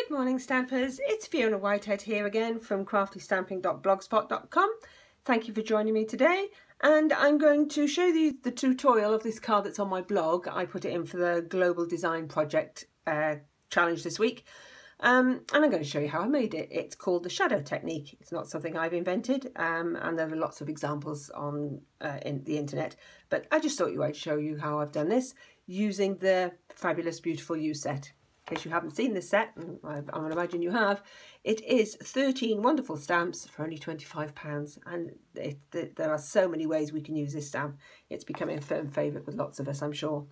Good morning, Stampers. It's Fiona Whitehead here again from craftystamping.blogspot.com. Thank you for joining me today, and I'm going to show you the tutorial of this card that's on my blog. I put it in for the Global Design Project challenge this week, and I'm going to show you how I made it. It's called the shadow technique. It's not something I've invented, and there are lots of examples on in the internet, but I just thought I'd show you how I've done this using the Fabulous Beautiful You set. In case you haven't seen this set, and I would imagine you have, it is 13 wonderful stamps for only £25, and there are so many ways we can use this stamp. It's becoming a firm favourite with lots of us, I'm sure.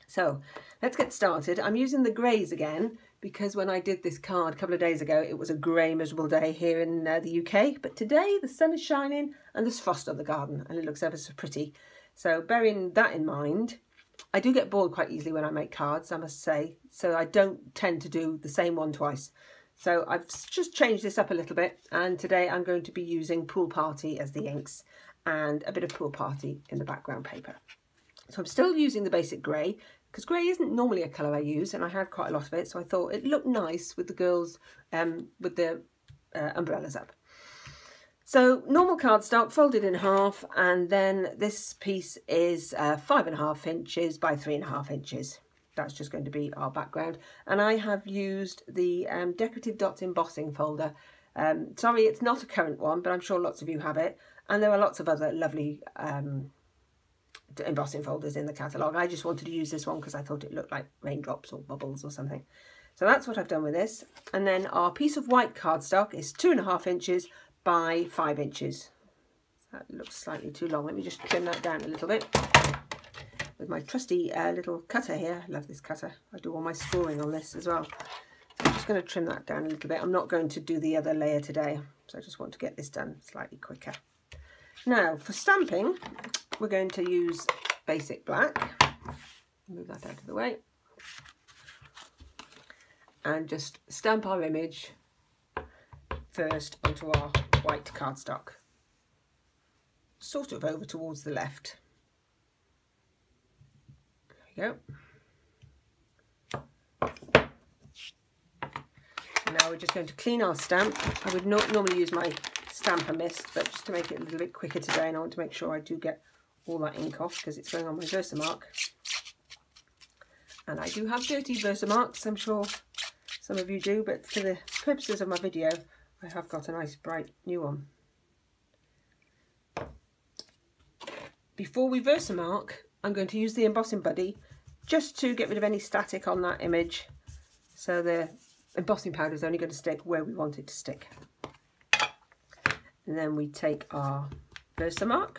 So let's get started. I'm using the greys again because when I did this card a couple of days ago, it was a grey miserable day here in the UK, but today the sun is shining and there's frost on the garden and it looks ever so pretty. So bearing that in mind, I do get bored quite easily when I make cards, I must say, so I don't tend to do the same one twice. So I've just changed this up a little bit, and today I'm going to be using Pool Party as the inks and a bit of Pool Party in the background paper. So I'm still using the basic grey, because grey isn't normally a colour I use, and I had quite a lot of it, so I thought it looked nice with the girls with the umbrellas up. So normal cardstock folded in half, and then this piece is 5.5 inches by 3.5 inches. That's just going to be our background, and I have used the Decorative Dots embossing folder. Sorry, it's not a current one, but I'm sure lots of you have it, and there are lots of other lovely embossing folders in the catalogue. I just wanted to use this one because I thought it looked like raindrops or bubbles or something. So that's what I've done with this, and then our piece of white cardstock is 2.5 inches by 5 inches. That looks slightly too long. Let me just trim that down a little bit with my trusty little cutter here. I love this cutter. I do all my scoring on this as well. So I'm just going to trim that down a little bit. I'm not going to do the other layer today, so I just want to get this done slightly quicker. Now for stamping, we're going to use basic black. Move that out of the way. And just stamp our image first onto our white cardstock, sort of over towards the left. There we go. Now we're just going to clean our stamp. I would not normally use my stamper mist, but just to make it a little bit quicker today, and I want to make sure I do get all that ink off because it's going on my Versamark. And I do have dirty Versamarks, I'm sure some of you do, but for the purposes of my video, I have got a nice bright new one. Before we Versamark, I'm going to use the embossing buddy just to get rid of any static on that image, so the embossing powder is only going to stick where we want it to stick. And then we take our Versamark.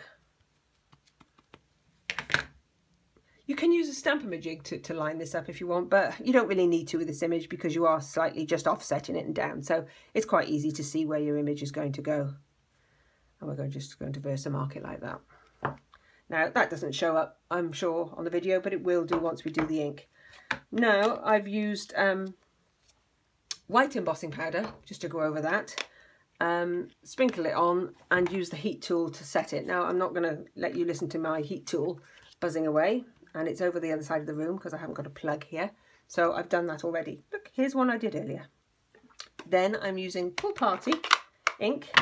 You can use a Stampin' jig to line this up if you want, but you don't really need to with this image because you are slightly just offsetting it and down, so it's quite easy to see where your image is going to go. And we're just going to Versamark it like that. Now that doesn't show up, I'm sure, on the video, but it will do once we do the ink. Now I've used white embossing powder just to go over that. Sprinkle it on and use the heat tool to set it. Now I'm not going to let you listen to my heat tool buzzing away, and it's over the other side of the room because I haven't got a plug here, so I've done that already. Look, here's one I did earlier. Then I'm using Pool Party ink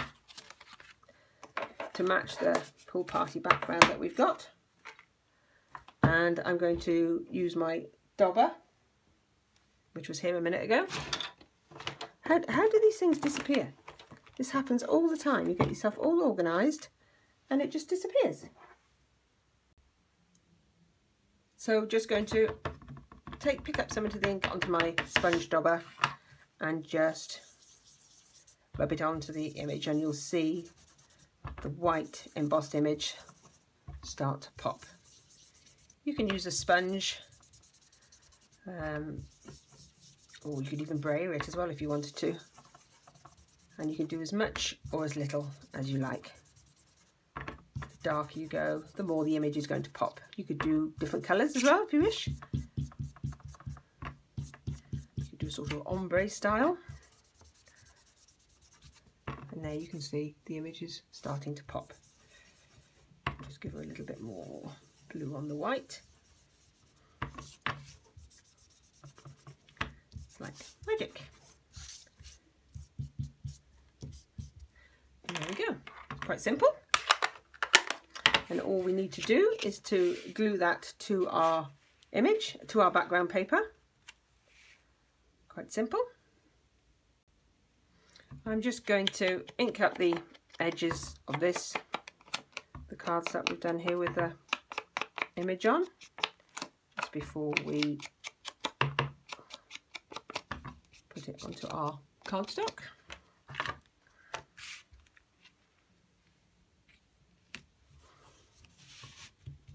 to match the Pool Party background that we've got, and I'm going to use my dauber, which was here a minute ago. How do these things disappear? This happens all the time. You get yourself all organised and it just disappears. So just going to pick up some of the ink onto my sponge dauber and just rub it onto the image, and you'll see the white embossed image start to pop. You can use a sponge, or you could even brayer it as well if you wanted to, and you can do as much or as little as you like. The darker you go, the more the image is going to pop. You could do different colours as well if you wish. You could do a sort of ombre style. And there you can see the image is starting to pop. Just give her a little bit more blue on the white. It's like magic. Quite simple. And all we need to do is to glue that to our image, to our background paper. Quite simple. I'm just going to ink up the edges of this, the cards that we've done here with the image on, just before we put it onto our cardstock.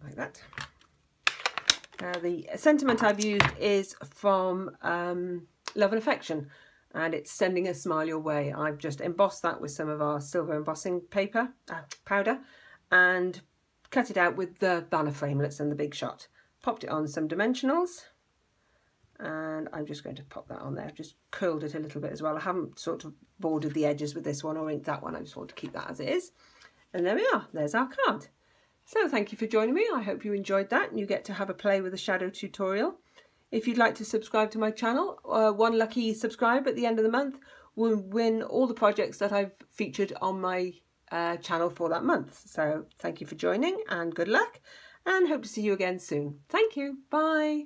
Like that. The sentiment I've used is from Love and Affection, and it's Sending a Smile Your Way. I've just embossed that with some of our silver embossing paper, powder, and cut it out with the banner framelets and the Big Shot. Popped it on some dimensionals, and I'm just going to pop that on there. I've just curled it a little bit as well. I haven't sort of bordered the edges with this one or inked that one. I just want to keep that as it is. And there we are. There's our card. So thank you for joining me. I hope you enjoyed that and you get to have a play with the shadow tutorial. If you'd like to subscribe to my channel, one lucky subscriber at the end of the month will win all the projects that I've featured on my channel for that month. So thank you for joining and good luck, and hope to see you again soon. Thank you. Bye.